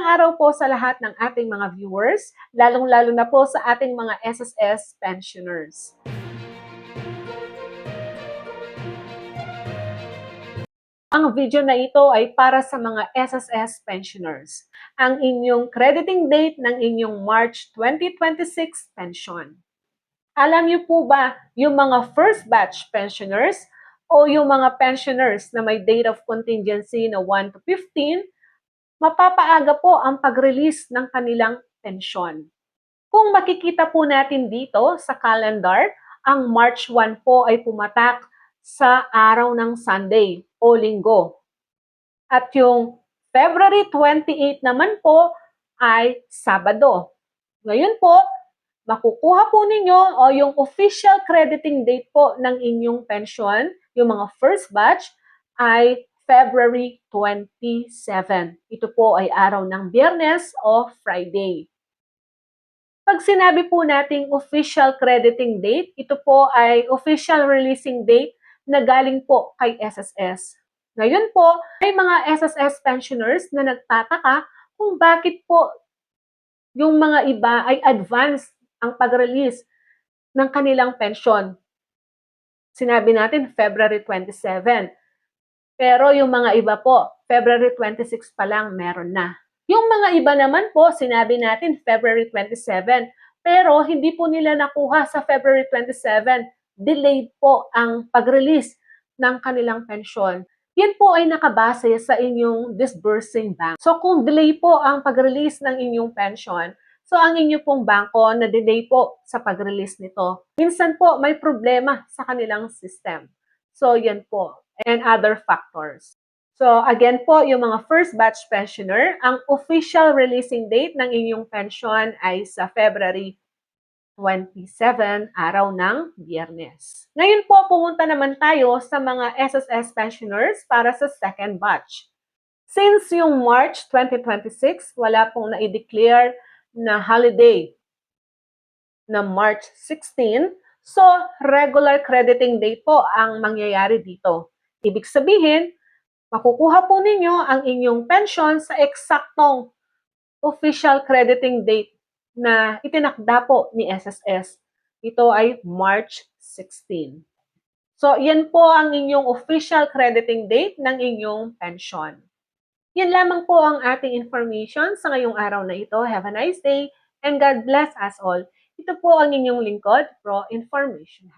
Magandang araw po sa lahat ng ating mga viewers, lalong-lalo na po sa ating mga SSS pensioners. Ang video na ito ay para sa mga SSS pensioners. Ang inyong crediting date ng inyong March 2026 pension. Alam niyo po ba yung mga first batch pensioners o yung mga pensioners na may date of contingency na 1 to 15, mapapaaga po ang pag-release ng kanilang pensyon. Kung makikita po natin dito sa calendar, ang March 1 po ay pumatak sa araw ng Sunday o Linggo. At yung February 28 naman po ay Sabado. Ngayon po, makukuha po ninyo o yung official crediting date po ng inyong pension, yung mga first batch, ay February 27. Ito po ay araw ng Biyernes o Friday. Pag sinabi po nating official crediting date, ito po ay official releasing date na galing po kay SSS. Ngayon po, may mga SSS pensioners na nagtataka kung bakit po yung mga iba ay advanced ang pag-release ng kanilang pensyon. Sinabi natin February 27. Pero yung mga iba po, February 26 pa lang meron na. Yung mga iba naman po, sinabi natin February 27. Pero hindi po nila nakuha sa February 27. Delayed po ang pag-release ng kanilang pensyon. Yan po ay nakabase sa inyong disbursing bank. So kung delay po ang pag-release ng inyong pension, so ang inyo pong bangko na delay po sa pag-release nito, minsan po may problema sa kanilang system. So yan po, and other factors. So again po, yung mga first batch pensioner, ang official releasing date ng inyong pension ay sa February 27, araw ng Biyernes. Ngayon po, pumunta naman tayo sa mga SSS pensioners para sa second batch. Since yung March 2026, wala pong na-declare na holiday na March 16, so regular crediting date po ang mangyayari dito. Ibig sabihin, makukuha po ninyo ang inyong pension sa eksaktong official crediting date na itinakda po ni SSS. Ito ay March 16. So, yan po ang inyong official crediting date ng inyong pension. Yan lamang po ang ating information sa ngayong araw na ito. Have a nice day and God bless us all. Ito po ang inyong lingkod, Pro Information.